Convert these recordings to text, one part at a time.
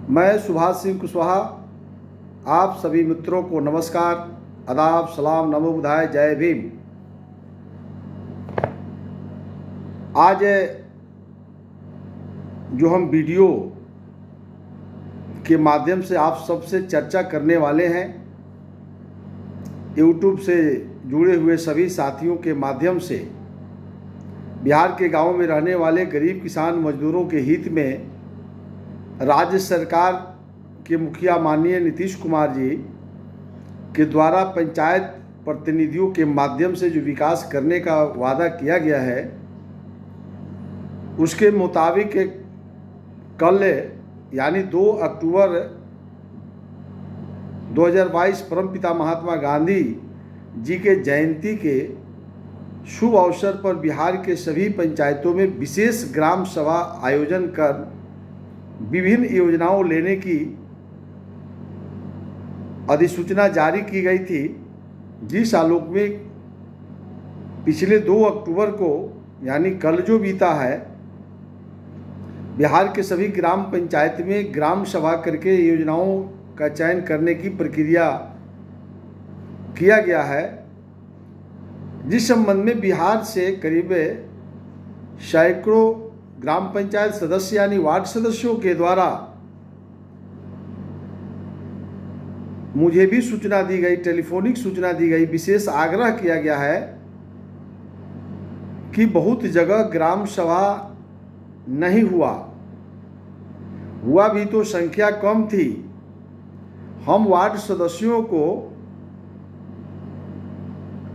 मैं सुभाष सिंह कुशवाहा आप सभी मित्रों को नमस्कार, आदाब, सलाम, नमो बुधाय, जय भीम। आज जो हम वीडियो के माध्यम से आप सबसे चर्चा करने वाले हैं, यूट्यूब से जुड़े हुए सभी साथियों के माध्यम से बिहार के गांवों में रहने वाले गरीब किसान मजदूरों के हित में राज्य सरकार के मुखिया माननीय नीतीश कुमार जी के द्वारा पंचायत प्रतिनिधियों के माध्यम से जो विकास करने का वादा किया गया है, उसके मुताबिक कल यानी 2 अक्टूबर 2022 परमपिता महात्मा गांधी जी के जयंती के शुभ अवसर पर बिहार के सभी पंचायतों में विशेष ग्राम सभा आयोजन कर विभिन्न योजनाओं लेने की अधिसूचना जारी की गई थी, जिस आलोक में पिछले 2 अक्टूबर को यानी कल जो बीता है, बिहार के सभी ग्राम पंचायत में ग्राम सभा करके योजनाओं का चयन करने की प्रक्रिया किया गया है, जिस संबंध में बिहार से करीब सैकड़ों ग्राम पंचायत सदस्य यानी वार्ड सदस्यों के द्वारा मुझे भी सूचना दी गई, टेलीफोनिक सूचना दी गई, विशेष आग्रह किया गया है कि बहुत जगह ग्राम सभा नहीं हुआ भी तो संख्या कम थी। हम वार्ड सदस्यों को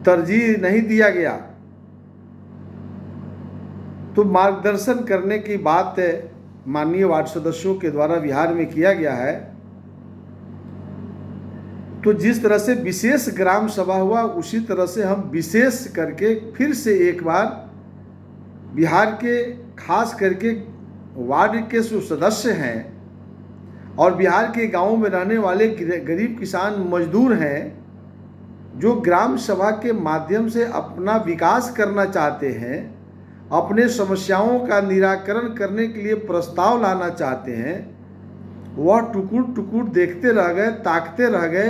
तरजीह नहीं दिया गया, तो मार्गदर्शन करने की बात माननीय वार्ड सदस्यों के द्वारा बिहार में किया गया है। तो जिस तरह से विशेष ग्राम सभा हुआ, उसी तरह से हम विशेष करके फिर से एक बार बिहार के खास करके वार्ड के जो सदस्य हैं और बिहार के गांवों में रहने वाले गरीब किसान मजदूर हैं, जो ग्राम सभा के माध्यम से अपना विकास करना चाहते हैं, अपने समस्याओं का निराकरण करने के लिए प्रस्ताव लाना चाहते हैं, वह टुकुर टुकुर देखते रह गए, ताकते रह गए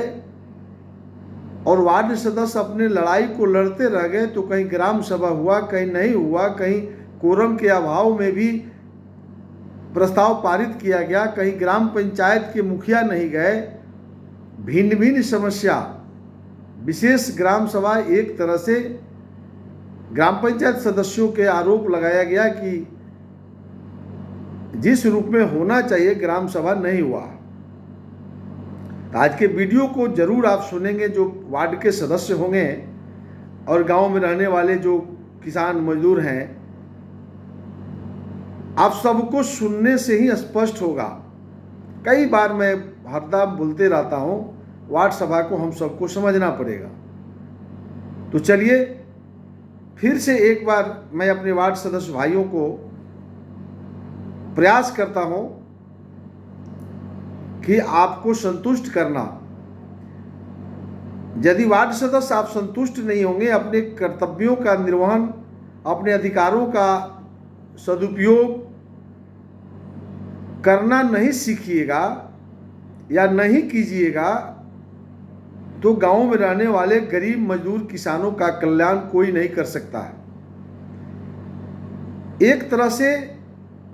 और वार्ड सदस्य अपने लड़ाई को लड़ते रह गए। तो कहीं ग्राम सभा हुआ, कहीं नहीं हुआ, कहीं कोरम के अभाव में भी प्रस्ताव पारित किया गया, कहीं ग्राम पंचायत के मुखिया नहीं गए। भिन्न भिन्न समस्या, विशेष ग्राम सभा, एक तरह से ग्राम पंचायत सदस्यों के आरोप लगाया गया कि जिस रूप में होना चाहिए ग्राम सभा नहीं हुआ। आज के वीडियो को जरूर आप सुनेंगे, जो वार्ड के सदस्य होंगे और गांव में रहने वाले जो किसान मजदूर हैं, आप सबको सुनने से ही स्पष्ट होगा। कई बार मैं हरदम बोलते रहता हूं, वार्ड सभा को हम सबको समझना पड़ेगा। तो चलिए फिर से एक बार मैं अपने वार्ड सदस्य भाइयों को प्रयास करता हूं कि आपको संतुष्ट करना। यदि वार्ड सदस्य आप संतुष्ट नहीं होंगे, अपने कर्तव्यों का निर्वहन, अपने अधिकारों का सदुपयोग करना नहीं सीखिएगा या नहीं कीजिएगा, तो गांव में रहने वाले गरीब मजदूर किसानों का कल्याण कोई नहीं कर सकता है। एक तरह से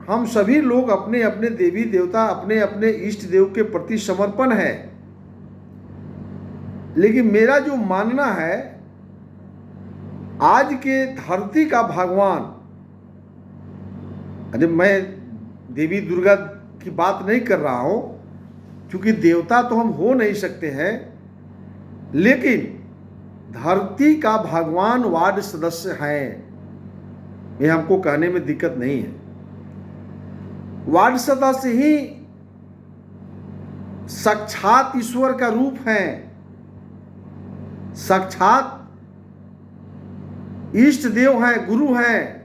हम सभी लोग अपने अपने देवी देवता, अपने अपने इष्ट देव के प्रति समर्पण है, लेकिन मेरा जो मानना है, आज के धरती का भगवान, अरे मैं देवी दुर्गा की बात नहीं कर रहा हूं, क्योंकि देवता तो हम हो नहीं सकते हैं, लेकिन धरती का भगवान वार्ड सदस्य हैं, ये हमको कहने में दिक्कत नहीं है। वार्ड सदस्य ही साक्षात ईश्वर का रूप है, साक्षात इष्ट देव हैं, गुरु हैं।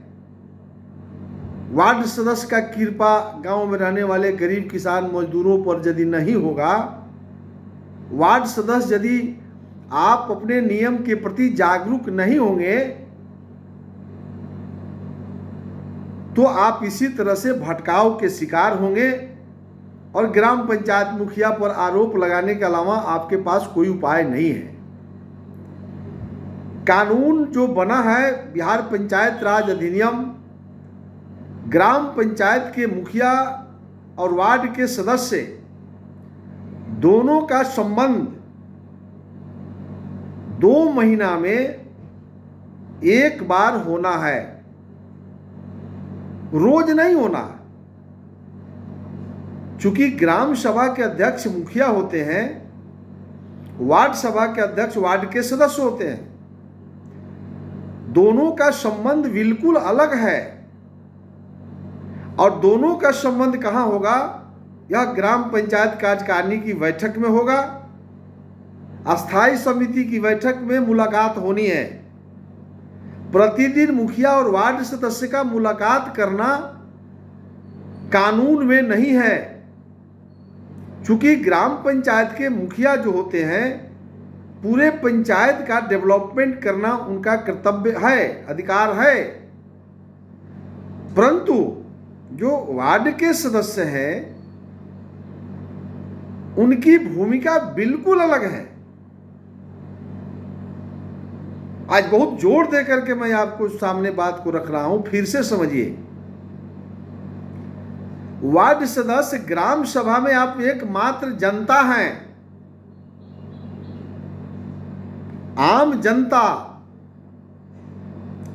वार्ड सदस्य का कृपा गांव में रहने वाले गरीब किसान मजदूरों पर यदि नहीं होगा, वार्ड सदस्य यदि आप अपने नियम के प्रति जागरूक नहीं होंगे, तो आप इसी तरह से भटकाव के शिकार होंगे और ग्राम पंचायत मुखिया पर आरोप लगाने के अलावा आपके पास कोई उपाय नहीं है। कानून जो बना है बिहार पंचायत राज अधिनियम, ग्राम पंचायत के मुखिया और वार्ड के सदस्य दोनों का संबंध 2 महीना में एक बार होना है, रोज नहीं होना। चूंकि ग्राम सभा के अध्यक्ष मुखिया होते हैं, वार्ड सभा के अध्यक्ष वार्ड के सदस्य होते हैं, दोनों का संबंध बिल्कुल अलग है। और दोनों का संबंध कहां होगा? यह ग्राम पंचायत कार्यकारिणी की बैठक में होगा, अस्थायी समिति की बैठक में मुलाकात होनी है। प्रतिदिन मुखिया और वार्ड सदस्य का मुलाकात करना कानून में नहीं है। चूंकि ग्राम पंचायत के मुखिया जो होते हैं, पूरे पंचायत का डेवलपमेंट करना उनका कर्तव्य है, अधिकार है। परंतु जो वार्ड के सदस्य हैं, उनकी भूमिका बिल्कुल अलग है। आज बहुत जोर दे करके मैं आपको सामने बात को रख रहा हूं, फिर से समझिए। वार्ड सदस्य ग्राम सभा में आप एकमात्र जनता हैं, आम जनता।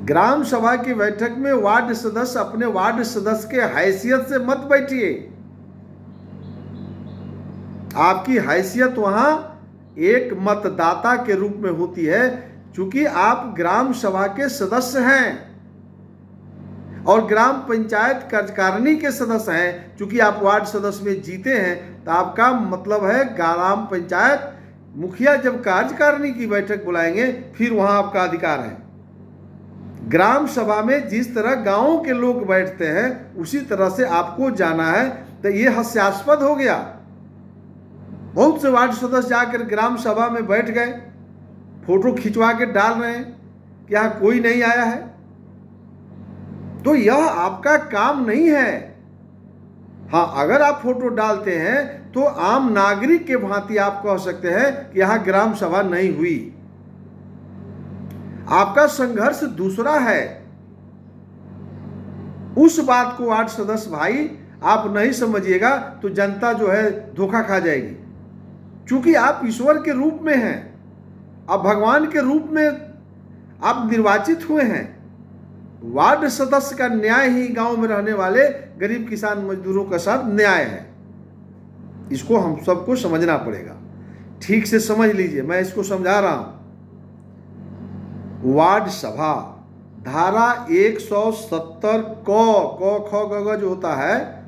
ग्राम सभा की बैठक में वार्ड सदस्य अपने वार्ड सदस्य के हैसियत से मत बैठिए। आपकी हैसियत वहां एक मतदाता के रूप में होती है, चूंकि आप ग्राम सभा के सदस्य हैं और ग्राम पंचायत कार्यकारिणी के सदस्य हैं। चूंकि आप वार्ड सदस्य में जीते हैं, तो आपका मतलब है ग्राम पंचायत मुखिया जब कार्यकारिणी की बैठक बुलाएंगे, फिर वहां आपका अधिकार है। ग्राम सभा में जिस तरह गांवों के लोग बैठते हैं, उसी तरह से आपको जाना है। तो ये हास्यास्पद हो गया। बहुत से वार्ड सदस्य जाकर ग्राम सभा में बैठ गए, फोटो खिंचवा के डाल रहे हैं कि यहां कोई नहीं आया है। तो यह आपका काम नहीं है। हाँ, अगर आप फोटो डालते हैं तो आम नागरिक के भांति आप कह सकते हैं कि यहां ग्राम सभा नहीं हुई। आपका संघर्ष दूसरा है। उस बात को वार्ड सदस्य भाई आप नहीं समझिएगा तो जनता जो है धोखा खा जाएगी। क्योंकि आप ईश्वर के रूप में हैं, आप भगवान के रूप में आप निर्वाचित हुए हैं। वार्ड सदस्य का न्याय ही गांव में रहने वाले गरीब किसान मजदूरों का साथ न्याय है। इसको हम सबको समझना पड़ेगा। ठीक से समझ लीजिए, मैं इसको समझा रहा हूं। वार्ड सभा धारा 170 क ख ग जो होता है,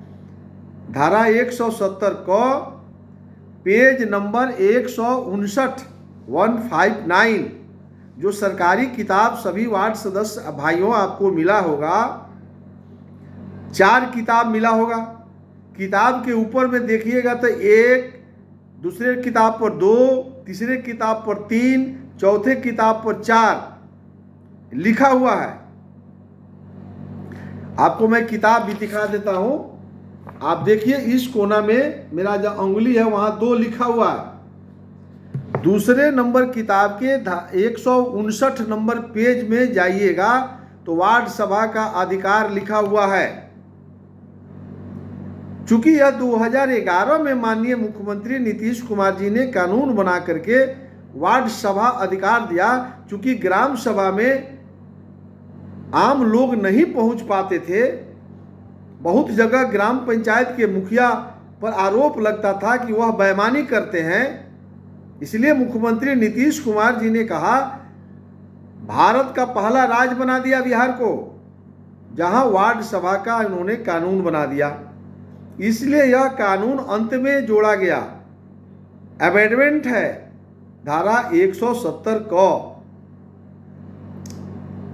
धारा 170 क पेज नंबर 159 जो सरकारी किताब सभी वार्ड सदस्य भाइयों आपको मिला होगा, 4 किताब मिला होगा। किताब के ऊपर में देखिएगा तो 1, दूसरे किताब पर 2, तीसरे किताब पर 3, चौथे किताब पर 4 लिखा हुआ है। आपको मैं किताब भी दिखा देता हूं। आप देखिए, इस कोना में मेरा जो अंगुली है वहां 2 लिखा हुआ है। दूसरे नंबर किताब के 159 नंबर पेज में जाइएगा तो वार्ड सभा का अधिकार लिखा हुआ है। चूंकि यह 2011 में माननीय मुख्यमंत्री नीतीश कुमार जी ने कानून बना करके वार्ड सभा अधिकार दिया। चूंकि ग्राम सभा में आम लोग नहीं पहुंच पाते थे, बहुत जगह ग्राम पंचायत के मुखिया पर आरोप लगता था कि वह बेईमानी करते हैं। इसलिए मुख्यमंत्री नीतीश कुमार जी ने कहा, भारत का पहला राज्य बना दिया बिहार को, जहां वार्ड सभा का इन्होंने कानून बना दिया। इसलिए यह कानून अंत में जोड़ा गया, अमेंडमेंट है, धारा 170 क।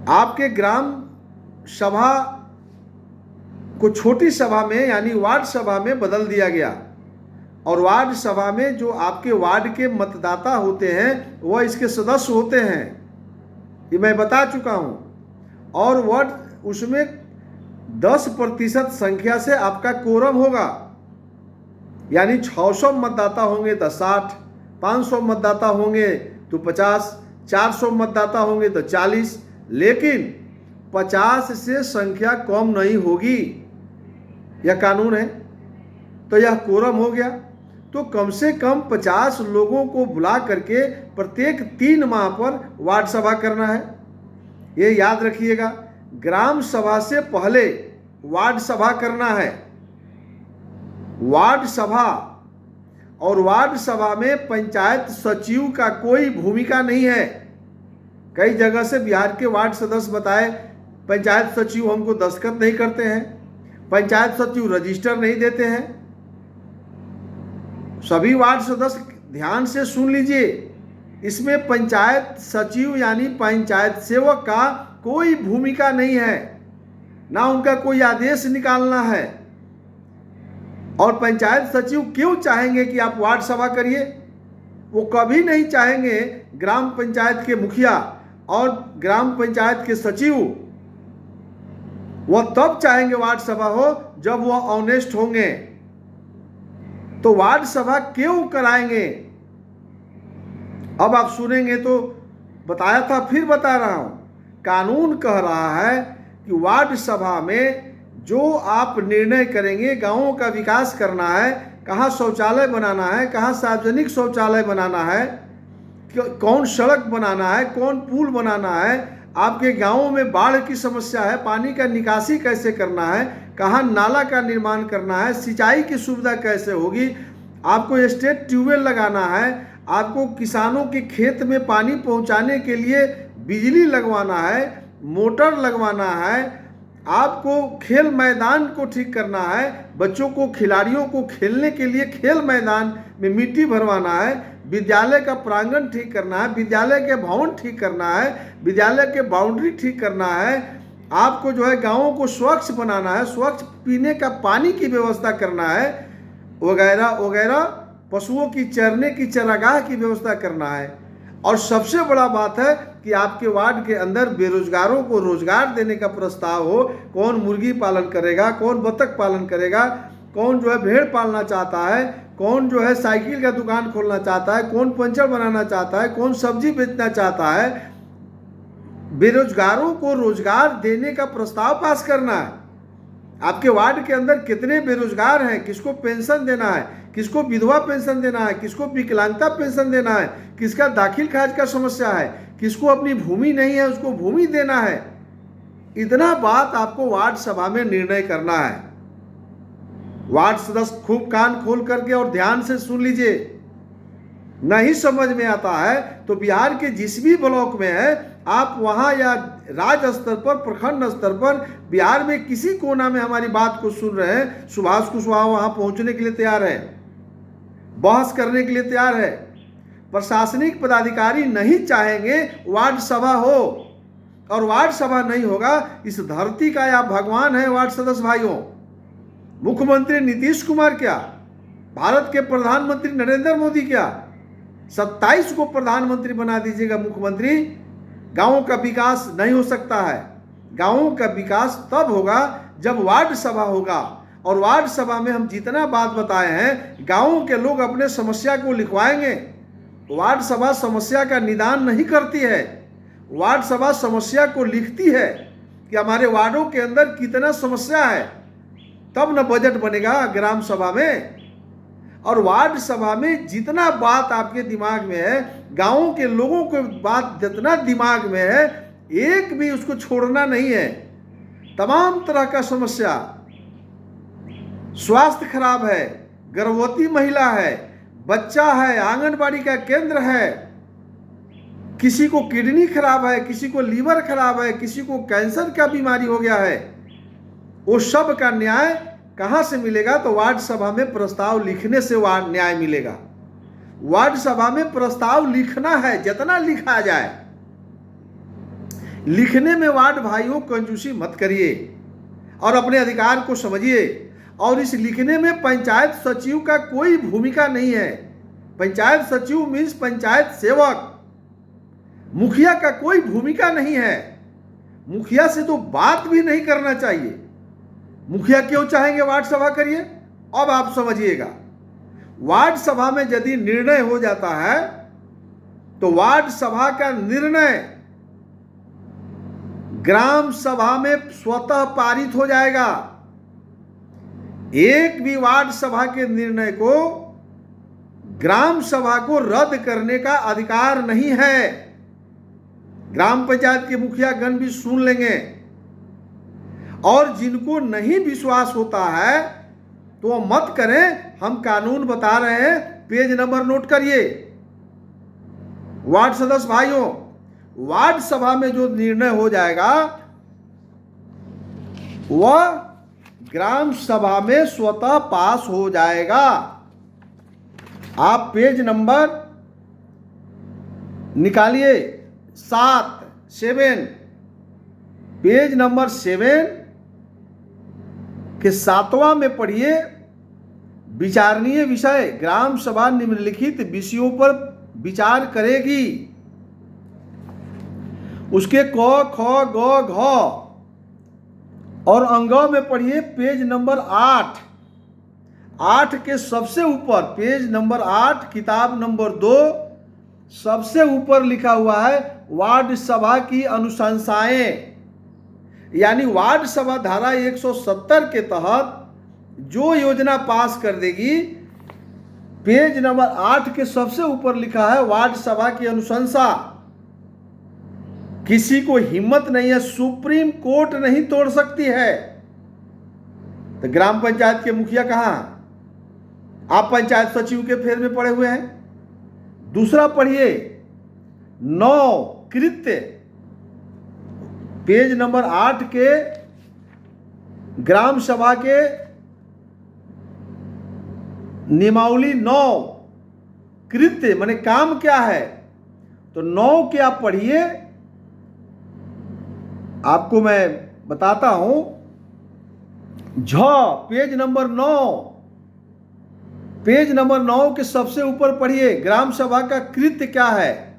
आपके ग्राम सभा को छोटी सभा में यानी वार्ड सभा में बदल दिया गया। और वार्ड सभा में जो आपके वार्ड के मतदाता होते हैं वह इसके सदस्य होते हैं, ये मैं बता चुका हूं। और वह उसमें 10% संख्या से आपका कोरम होगा। यानी 600 मतदाता होंगे तो 60, 500 मतदाता होंगे तो 50, 400 मतदाता होंगे तो 40, लेकिन 50 से संख्या कम नहीं होगी। यह कानून है। तो यह कोरम हो गया। तो कम से कम 50 लोगों को बुला करके प्रत्येक 3 माह पर वार्ड सभा करना है। ये याद रखिएगा, ग्राम सभा से पहले वार्ड सभा करना है। वार्ड सभा, और वार्ड सभा में पंचायत सचिव का कोई भूमिका नहीं है। कई जगह से बिहार के वार्ड सदस्य बताए पंचायत सचिव हमको दस्तखत नहीं करते हैं, पंचायत सचिव रजिस्टर नहीं देते हैं। सभी वार्ड सदस्य ध्यान से सुन लीजिए, इसमें पंचायत सचिव यानी पंचायत सेवक का कोई भूमिका नहीं है, ना उनका कोई आदेश निकालना है। और पंचायत सचिव क्यों चाहेंगे कि आप वार्ड सभा करिए? वो कभी नहीं चाहेंगे। ग्राम पंचायत के मुखिया और ग्राम पंचायत के सचिव वह तब चाहेंगे वार्ड सभा हो जब वह ऑनेस्ट होंगे। तो वार्ड सभा क्यों कराएंगे? अब आप सुनेंगे तो बताया था, फिर बता रहा हूं। कानून कह रहा है कि वार्ड सभा में जो आप निर्णय करेंगे, गांवों का विकास करना है, कहाँ शौचालय बनाना है, कहाँ सार्वजनिक शौचालय बनाना है, कौन सड़क बनाना है, कौन पुल बनाना है, आपके गांवों में बाढ़ की समस्या है, पानी का निकासी कैसे करना है, कहाँ नाला का निर्माण करना है, सिंचाई की सुविधा कैसे होगी, आपको स्टेट ट्यूबवेल लगाना है, आपको किसानों के खेत में पानी पहुंचाने के लिए बिजली लगवाना है, मोटर लगवाना है, आपको खेल मैदान को ठीक करना है, बच्चों को, खिलाड़ियों को खेलने के लिए खेल मैदान में मिट्टी भरवाना है, विद्यालय का प्रांगण ठीक करना है, विद्यालय के भवन ठीक करना है, विद्यालय के बाउंड्री ठीक करना है, आपको जो है गांवों को स्वच्छ बनाना है, स्वच्छ पीने का पानी की व्यवस्था करना है, वगैरह वगैरह, पशुओं की चरने की चारागाह की व्यवस्था करना है। और सबसे बड़ा बात है कि आपके वार्ड के अंदर बेरोजगारों को रोजगार देने का प्रस्ताव हो। कौन मुर्गी पालन करेगा, कौन बतख पालन करेगा, कौन जो है भेड़ पालना चाहता है, कौन जो है साइकिल का दुकान खोलना चाहता है, कौन पंचर बनाना चाहता है, कौन सब्जी बेचना चाहता है। बेरोजगारों को रोजगार देने का प्रस्ताव पास करना है। आपके वार्ड के अंदर कितने बेरोजगार हैं, किसको पेंशन देना है, किसको विधवा पेंशन देना है, किसको विकलांगता पेंशन देना है, किसका दाखिल खारिज का समस्या है, किसको अपनी भूमि नहीं है उसको भूमि देना है। इतना बात आपको वार्ड सभा में निर्णय करना है। वार्ड सदस्य खूब कान खोल करके और ध्यान से सुन लीजिए। नहीं समझ में आता है तो बिहार के जिस भी ब्लॉक में है आप वहां, या राज्य स्तर पर, प्रखंड स्तर पर, बिहार में किसी कोना में हमारी बात को सुन रहे हैं, सुभाष कुशवाहा वहां पहुंचने के लिए तैयार है, बहस करने के लिए तैयार है। प्रशासनिक पदाधिकारी नहीं चाहेंगे वार्ड सभा हो, और वार्ड सभा नहीं होगा। इस धरती का आप भगवान है वार्ड सदस्य भाइयों। मुख्यमंत्री नीतीश कुमार क्या, भारत के प्रधानमंत्री नरेंद्र मोदी क्या, 27 को प्रधानमंत्री बना दीजिएगा मुख्यमंत्री, गांवों का विकास नहीं हो सकता है। गांवों का विकास तब होगा जब वार्ड सभा होगा। और वार्ड सभा में हम जितना बात बताए हैं, गांवों के लोग अपने समस्या को लिखवाएंगे। वार्ड सभा समस्या का निदान नहीं करती है, वार्ड सभा समस्या को लिखती है कि हमारे वार्डों के अंदर कितना समस्या है, तब न बजट बनेगा ग्राम सभा में। और वार्ड सभा में जितना बात आपके दिमाग में है, गांवों के लोगों को बात जितना दिमाग में है, एक भी उसको छोड़ना नहीं है। तमाम तरह का समस्या, स्वास्थ्य खराब है, गर्भवती महिला है, बच्चा है, आंगनबाड़ी का केंद्र है, किसी को किडनी खराब है, किसी को लीवर खराब है, किसी को कैंसर का बीमारी हो गया है, वो सब का न्याय कहां से मिलेगा? तो वार्ड सभा में प्रस्ताव लिखने से वार्ड न्याय मिलेगा। वार्ड सभा में प्रस्ताव लिखना है, जितना लिखा जाए। लिखने में वार्ड भाइयों कंजूसी मत करिए और अपने अधिकार को समझिए। और इस लिखने में पंचायत सचिव का कोई भूमिका नहीं है। पंचायत सचिव मीन्स पंचायत सेवक, मुखिया का कोई भूमिका नहीं है। मुखिया से तो बात भी नहीं करना चाहिए। मुखिया क्यों चाहेंगे वार्ड सभा करिए? अब आप समझिएगा। वार्ड सभा में यदि निर्णय हो जाता है तो वार्ड सभा का निर्णय ग्राम सभा में स्वतः पारित हो जाएगा। एक भी वार्ड सभा के निर्णय को ग्राम सभा को रद्द करने का अधिकार नहीं है। ग्राम पंचायत के मुखिया गण भी सुन लेंगे। और जिनको नहीं विश्वास होता है तो वो मत करें, हम कानून बता रहे हैं, पेज नंबर नोट करिए। वार्ड सदस्य भाइयों, वार्ड सभा में जो निर्णय हो जाएगा वह ग्राम सभा में स्वतः पास हो जाएगा। आप पेज नंबर निकालिए 7 पेज नंबर 7 के 7वां में पढ़िए। विचारणीय विषय, ग्राम सभा निम्नलिखित विषयों पर विचार करेगी। उसके क ख ग घ और अंग में पढ़िए पेज नंबर 8 के सबसे ऊपर, पेज नंबर 8 किताब नंबर 2 सबसे ऊपर लिखा हुआ है वार्ड सभा की अनुशंसाएं। यानी वार्ड सभा धारा 170 के तहत जो योजना पास कर देगी, पेज नंबर 8 के सबसे ऊपर लिखा है वार्ड सभा की अनुशंसा। किसी को हिम्मत नहीं है, सुप्रीम कोर्ट नहीं तोड़ सकती है। तो ग्राम पंचायत के मुखिया कहां? आप पंचायत सचिव के फेर में पड़े हुए हैं। दूसरा पढ़िए 9 कृत्य, पेज नंबर 8 के ग्राम सभा के नियमावली 9 कृत्य माने काम क्या है। तो 9 के आप पढ़िए, आपको मैं बताता हूं। झ पेज नंबर 9, पेज नंबर 9 के सबसे ऊपर पढ़िए ग्राम सभा का कृत्य क्या है।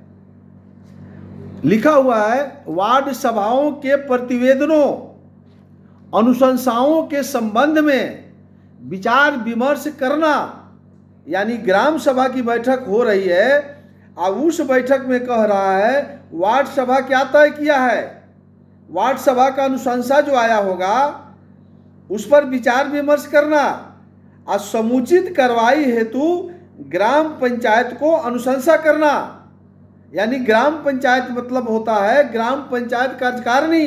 लिखा हुआ है वार्ड सभाओं के प्रतिवेदनों अनुशंसाओं के संबंध में विचार विमर्श करना। यानी ग्राम सभा की बैठक हो रही है, अब उस बैठक में कह रहा है वार्ड सभा क्या तय किया है, वार्ड सभा का अनुशंसा जो आया होगा उस पर विचार विमर्श करना और समुचित कार्रवाई हेतु ग्राम पंचायत को अनुशंसा करना। यानी ग्राम पंचायत मतलब होता है ग्राम पंचायत कार्यकारिणी।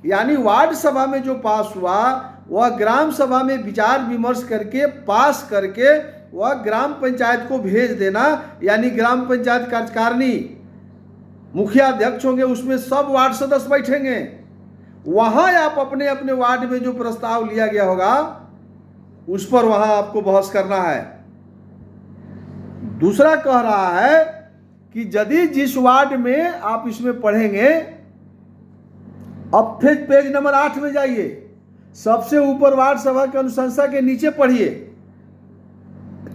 यानी वार्ड सभा में जो पास हुआ वह ग्राम सभा में विचार विमर्श करके पास करके वह ग्राम पंचायत को भेज देना। यानी ग्राम पंचायत कार्यकारिणी, मुखिया अध्यक्ष होंगे, उसमें सब वार्ड सदस्य बैठेंगे। वहां आप अपने अपने वार्ड में जो प्रस्ताव लिया गया होगा उस पर वहां आपको बहस करना है। दूसरा कह रहा है कि यदि जिस वार्ड में आप इसमें पढ़ेंगे, अब फिर पेज नंबर 8 में जाइए, सबसे ऊपर वार्ड सभा की अनुशंसा के नीचे पढ़िए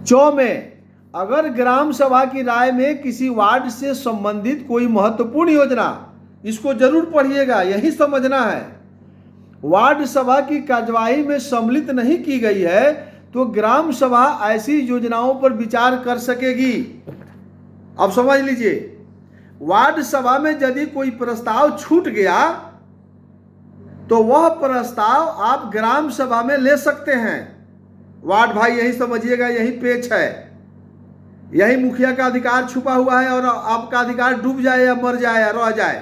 4 में, अगर ग्राम सभा की राय में किसी वार्ड से संबंधित कोई महत्वपूर्ण योजना, इसको जरूर पढ़िएगा, यही समझना है, वार्ड सभा की कार्यवाही में सम्मिलित नहीं की गई है तो ग्राम सभा ऐसी योजनाओं पर विचार कर सकेगी। अब समझ लीजिए, वार्ड सभा में यदि कोई प्रस्ताव छूट गया तो वह प्रस्ताव आप ग्राम सभा में ले सकते हैं। वार्ड भाई यही समझिएगा, यही पेच है, यही मुखिया का अधिकार छुपा हुआ है और आपका अधिकार डूब जाए या मर जाए या रह जाए।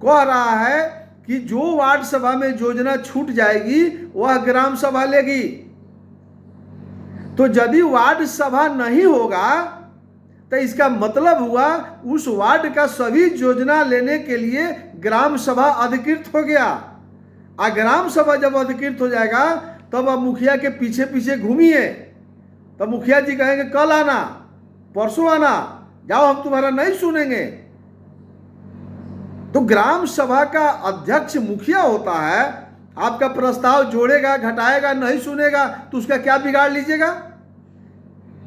कह रहा है कि जो वार्ड सभा में योजना छूट जाएगी वह ग्राम सभा लेगी। तो यदि वार्ड सभा नहीं होगा तो इसका मतलब हुआ उस वार्ड का सभी योजना लेने के लिए ग्राम सभा अधिकृत हो गया। और ग्राम सभा जब अधिकृत हो जाएगा तब आप मुखिया के पीछे पीछे घूमिए, तब मुखिया जी कहेंगे कल आना, परसों आना, जाओ हम तुम्हारा नहीं सुनेंगे। तो ग्राम सभा का अध्यक्ष मुखिया होता है, आपका प्रस्ताव जोड़ेगा घटाएगा, नहीं सुनेगा तो उसका क्या बिगाड़ लीजिएगा।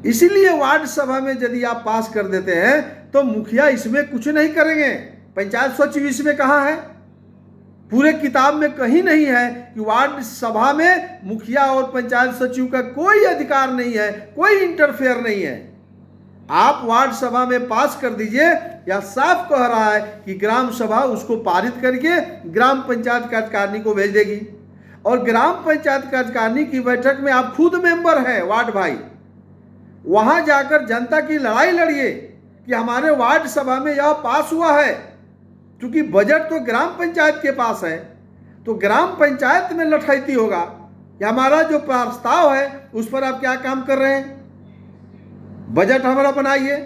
इसीलिए वार्ड सभा में यदि आप पास कर देते हैं तो मुखिया इसमें कुछ नहीं करेंगे, पंचायत सचिव इसमें कहाँ है, पूरे किताब में कहीं नहीं है कि वार्ड सभा में मुखिया और पंचायत सचिव का कोई अधिकार नहीं है, कोई इंटरफेयर नहीं है। आप वार्ड सभा में पास कर दीजिए, या साफ कह रहा है कि ग्राम सभा उसको पारित करके ग्राम पंचायत कार्यकारिणी को भेज देगी, और ग्राम पंचायत कार्यकारिणी की बैठक में आप खुद मेंबर हैं वार्ड भाई, वहां जाकर जनता की लड़ाई लड़िए कि हमारे वार्ड सभा में यह पास हुआ है। क्योंकि बजट तो ग्राम पंचायत के पास है, तो ग्राम पंचायत में लठैती होगा कि हमारा जो प्रस्ताव है उस पर आप क्या काम कर रहे हैं, बजट हमारा बनाइए,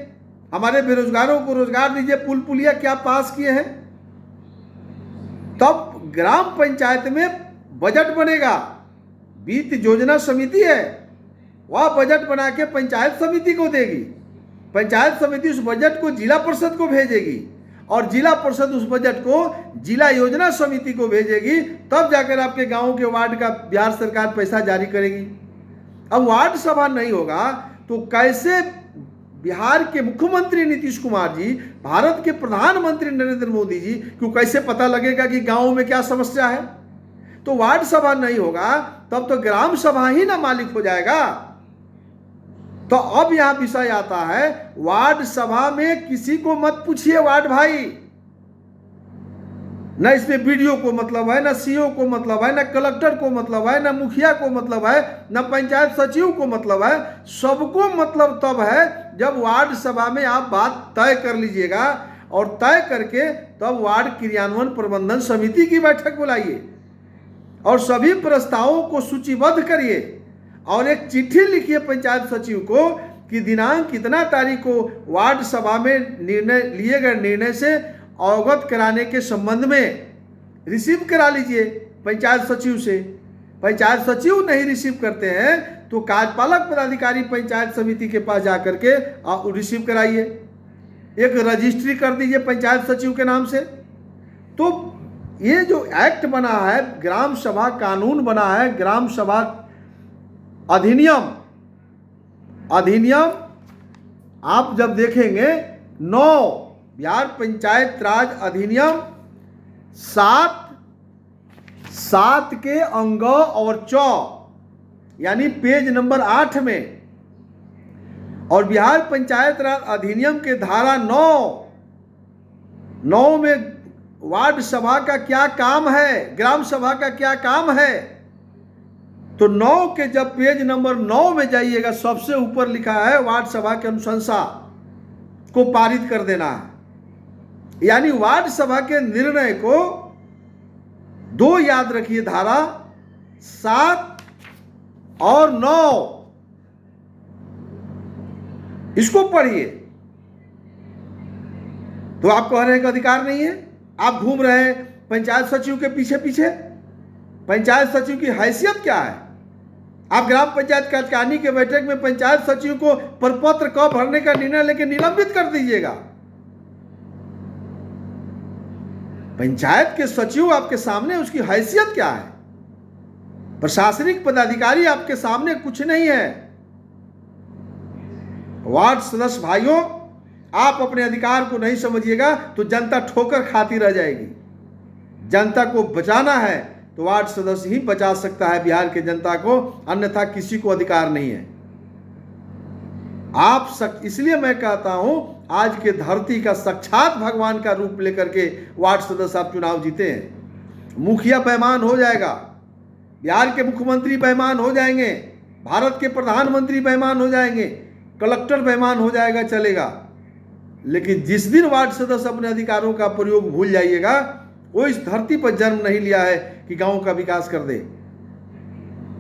हमारे बेरोजगारों को रोजगार दीजिए, पुल पुलिया क्या पास किए हैं। तब ग्राम पंचायत में बजट बनेगा। वित्त योजना समिति है, वह बजट बना के पंचायत समिति को देगी, पंचायत समिति उस बजट को जिला परिषद को भेजेगी, और जिला परिषद उस बजट को जिला योजना समिति को भेजेगी, तब जाकर आपके गांव के वार्ड का बिहार सरकार पैसा जारी करेगी। अब वार्ड सभा नहीं होगा तो कैसे बिहार के मुख्यमंत्री नीतीश कुमार जी, भारत के प्रधानमंत्री नरेंद्र मोदी जी को कैसे पता लगेगा कि गांव में क्या समस्या है। तो वार्ड सभा नहीं होगा तब तो ग्राम सभा ही ना मालिक हो जाएगा। तो अब यहां विषय आता है, वार्ड सभा में किसी को मत पूछिए वार्ड भाई, न इसमें बीडीओ को मतलब है, न सीओ को मतलब है, न कलेक्टर को मतलब है, न मुखिया को मतलब है, न पंचायत सचिव को मतलब है। सबको मतलब तब है जब वार्ड सभा में आप बात तय कर लीजिएगा, और तय करके तब वार्ड क्रियान्वयन प्रबंधन समिति की बैठक बुलाइए और सभी प्रस्तावों को सूचीबद्ध करिए, और एक चिट्ठी लिखिए पंचायत सचिव को कि दिनांक कितना तारीख को वार्ड सभा में निर्णय लिए गए निर्णय से अवगत कराने के संबंध में रिसीव करा लीजिए पंचायत सचिव से। पंचायत सचिव नहीं रिसीव करते हैं तो कार्यपालक पदाधिकारी पंचायत समिति के पास जाकर के आप रिसीव कराइए, एक रजिस्ट्री कर दीजिए पंचायत सचिव के नाम से। तो ये जो एक्ट बना है, ग्राम सभा कानून बना है, ग्राम सभा अधिनियम आप जब देखेंगे 9 बिहार पंचायत राज अधिनियम 7 के अंग और 4 यानी पेज नंबर 8 में, और बिहार पंचायत राज अधिनियम के धारा 9 में वार्ड सभा का क्या काम है, ग्राम सभा का क्या काम है। तो 9 के जब पेज नंबर 9 में जाइएगा, सबसे ऊपर लिखा है वार्ड सभा की अनुशंसा को पारित कर देना है। यानी वार्ड सभा के निर्णय को 2 याद रखिए, धारा 7 और 9, इसको पढ़िए। तो आपको हर एक अधिकार नहीं है, आप घूम रहे हैं पंचायत सचिव के पीछे पीछे। पंचायत सचिव की हैसियत क्या है? आप ग्राम पंचायत कार्यकारिणी के बैठक में पंचायत सचिव को प्रपत्र क भरने का निर्णय लेकर निलंबित कर दीजिएगा। पंचायत के सचिव आपके सामने, उसकी हैसियत क्या है? प्रशासनिक पदाधिकारी आपके सामने कुछ नहीं है। वार्ड सदस्य भाइयों, आप अपने अधिकार को नहीं समझिएगा तो जनता ठोकर खाती रह जाएगी। जनता को बचाना है तो वार्ड सदस्य ही बचा सकता है बिहार के जनता को, अन्यथा किसी को अधिकार नहीं है। इसलिए मैं कहता हूं, आज के धरती का साक्षात भगवान का रूप लेकर के वार्ड सदस्य आप चुनाव जीते हैं। मुखिया बेईमान हो जाएगा, बिहार के मुख्यमंत्री बेईमान हो जाएंगे, भारत के प्रधानमंत्री बेईमान हो जाएंगे, कलेक्टर बेईमान हो जाएगा, चलेगा। लेकिन जिस दिन वार्ड सदस्य अपने अधिकारों का प्रयोग भूल जाइएगा, वो इस धरती पर जन्म नहीं लिया है कि गांव का विकास कर दे।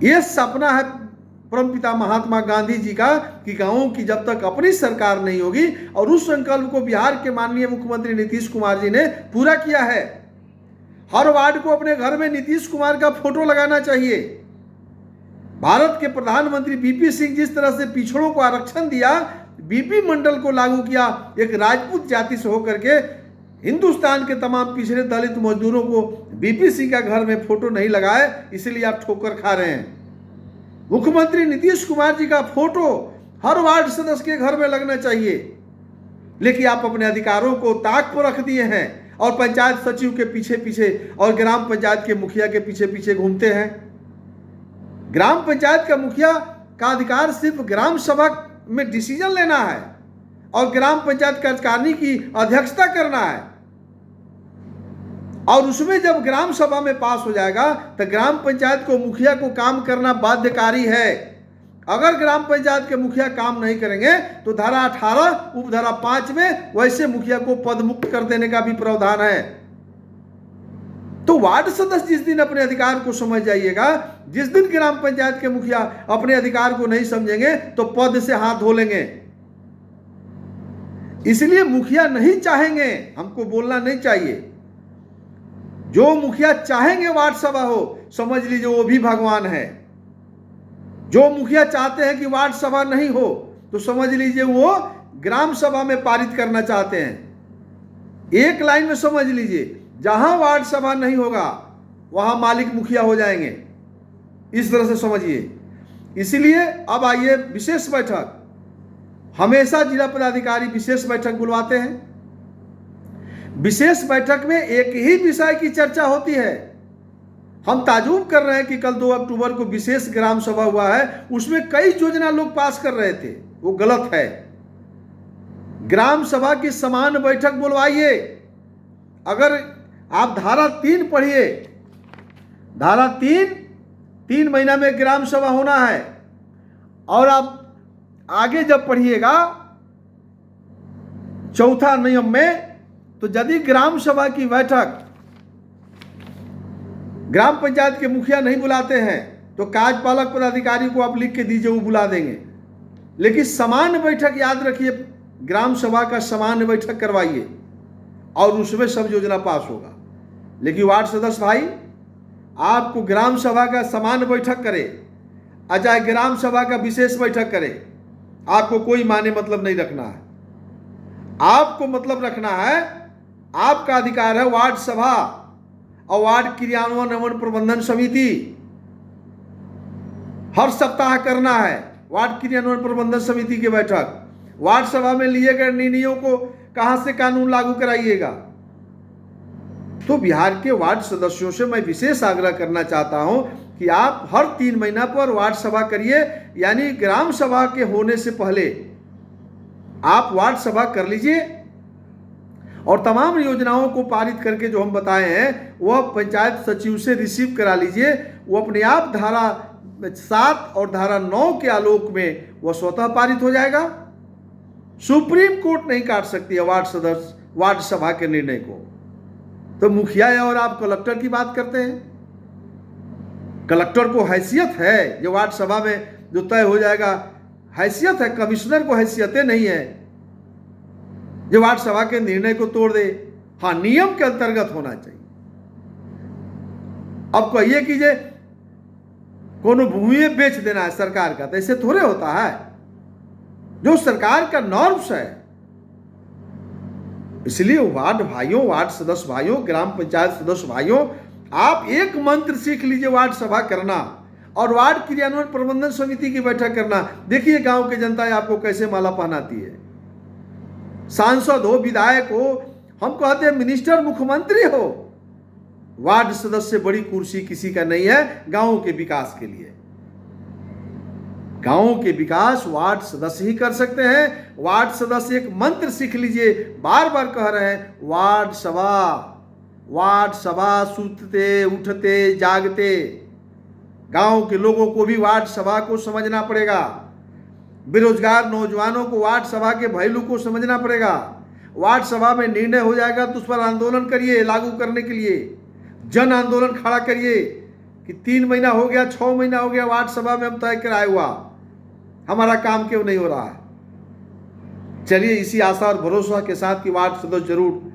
यह सपना है परमपिता महात्मा गांधी जी का कि गांवों की जब तक अपनी सरकार नहीं होगी, और उस संकल्प को बिहार के माननीय मुख्यमंत्री नीतीश कुमार जी ने पूरा किया है। हर वार्ड को अपने घर में नीतीश कुमार का फोटो लगाना चाहिए। भारत के प्रधानमंत्री बीपी सिंह जिस तरह से पिछड़ों को आरक्षण दिया, बीपी मंडल को लागू किया, एक राजपूत जाति से होकर के हिंदुस्तान के तमाम पिछड़े दलित मजदूरों को बीपी सिंह का घर में फोटो नहीं लगाए, इसलिए आप ठोकर खा रहे हैं। मुख्यमंत्री नीतीश कुमार जी का फोटो हर वार्ड सदस्य के घर में लगना चाहिए। लेकिन आप अपने अधिकारों को ताक पर रख दिए हैं, और पंचायत सचिव के पीछे पीछे और ग्राम पंचायत के मुखिया के पीछे पीछे घूमते हैं। ग्राम पंचायत का मुखिया का अधिकार सिर्फ ग्राम सभा में डिसीजन लेना है और ग्राम पंचायत कार्यकारिणी की अध्यक्षता करना है, और उसमें जब ग्राम सभा में पास हो जाएगा तो ग्राम पंचायत को मुखिया को काम करना बाध्यकारी है। अगर ग्राम पंचायत के मुखिया काम नहीं करेंगे तो धारा 18 उपधारा 5 में वैसे मुखिया को पद मुक्त कर देने का भी प्रावधान है। तो वार्ड सदस्य जिस दिन अपने अधिकार को समझ जाइएगा, जिस दिन ग्राम पंचायत के मुखिया अपने अधिकार को नहीं समझेंगे तो पद से हाथ धो लेंगे। इसलिए मुखिया नहीं चाहेंगे, हमको बोलना नहीं चाहिए। जो मुखिया चाहेंगे वार्ड सभा हो, समझ लीजिए वो भी भगवान है। जो मुखिया चाहते हैं कि वार्ड सभा नहीं हो तो समझ लीजिए वो ग्राम सभा में पारित करना चाहते हैं। एक लाइन में समझ लीजिए, जहां वार्ड सभा नहीं होगा वहां मालिक मुखिया हो जाएंगे। इस तरह से समझिए। इसलिए अब आइए विशेष बैठक। हमेशा जिला पदाधिकारी विशेष बैठक बुलवाते हैं। विशेष बैठक में एक ही विषय की चर्चा होती है। हम ताजुब कर रहे हैं कि कल 2 अक्टूबर को विशेष ग्राम सभा हुआ है, उसमें कई योजना लोग पास कर रहे थे, वो गलत है। ग्राम सभा की समान बैठक बुलवाइए। अगर आप धारा 3 पढ़िए, धारा 3 महीना में ग्राम सभा होना है, और आप आगे जब पढ़िएगा चौथा नियम में, तो यदि ग्राम सभा की बैठक ग्राम पंचायत के मुखिया नहीं बुलाते हैं तो कार्यपालक पदाधिकारी को आप लिख के दीजिए, वो बुला देंगे। लेकिन समान बैठक याद रखिए, ग्राम सभा का समान बैठक करवाइए और उसमें सब योजना पास होगा। लेकिन वार्ड सदस्य भाई, आपको ग्राम सभा का समान बैठक करे चाहे ग्राम सभा का विशेष बैठक करे, आपको कोई माने मतलब नहीं रखना है। आपको मतलब रखना है, आपका अधिकार है वार्ड सभा और वार्ड क्रियान्वयन एवं प्रबंधन समिति हर सप्ताह करना है। वार्ड क्रियान्वयन प्रबंधन समिति की बैठक, वार्ड सभा में लिए गए निर्णयों को कहां से कानून लागू कराइएगा। तो बिहार के वार्ड सदस्यों से मैं विशेष आग्रह करना चाहता हूं कि आप हर 3 महीना पर वार्ड सभा करिए, यानी ग्राम सभा के होने से पहले आप वार्ड सभा कर लीजिए और तमाम योजनाओं को पारित करके जो हम बताए हैं वह पंचायत सचिव से रिसीव करा लीजिए। वो अपने आप धारा 7 और धारा 9 के आलोक में वह स्वतः पारित हो जाएगा। सुप्रीम कोर्ट नहीं काट सकती है वार्ड सभा के निर्णय को। तो मुखिया और आप कलेक्टर की बात करते हैं। कलेक्टर को हैसियत है, जो वार्ड सभा में जो तय हो जाएगा हैसियत है, कमिश्नर को हैसियतें नहीं है जो वार्ड सभा के निर्णय को तोड़ दे। हाँ, नियम के अंतर्गत होना चाहिए। अब कहिए कि जे कोनो भूमि बेच देना है सरकार का, तो ऐसे थोड़े होता है। जो सरकार का नॉर्म्स है, इसलिए वार्ड भाइयों, वार्ड सदस्य भाइयों, ग्राम पंचायत सदस्य भाइयों, आप एक मंत्र सीख लीजिए वार्ड सभा करना और वार्ड क्रियान्वयन प्रबंधन समिति की बैठक करना। देखिए गांव की जनता आपको कैसे माला पहनाती है। सांसद हो, विधायक हो, हम कहते हैं मिनिस्टर, मुख्यमंत्री हो, वार्ड सदस्य से बड़ी कुर्सी किसी का नहीं है गांवों के विकास के लिए। गांवों के विकास वार्ड सदस्य ही कर सकते हैं। वार्ड सदस्य एक मंत्र सीख लीजिए, बार बार कह रहे हैं, वार्ड सभा। वार्ड सभा सूतते उठते जागते गांव के लोगों को भी वार्ड सभा को समझना पड़ेगा। बेरोजगार नौजवानों को वार्ड सभा के वैल्यू को समझना पड़ेगा। वार्ड सभा में निर्णय हो जाएगा तो उस पर आंदोलन करिए, लागू करने के लिए जन आंदोलन खड़ा करिए कि 3 महीना हो गया, 6 महीना हो गया, वार्ड सभा में हम तय कराए हुआ, हमारा काम क्यों नहीं हो रहा है। चलिए इसी आशा और भरोसा के साथ कि वार्ड सदस्य जरूर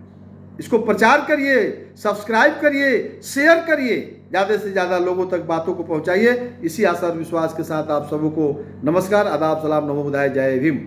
इसको प्रचार करिए, सब्सक्राइब करिए, शेयर करिए, ज़्यादा से ज़्यादा लोगों तक बातों को पहुंचाइए। इसी आशा और विश्वास के साथ आप सबको नमस्कार, आदाब, सलाम, नमो बुधाय, जय भीम।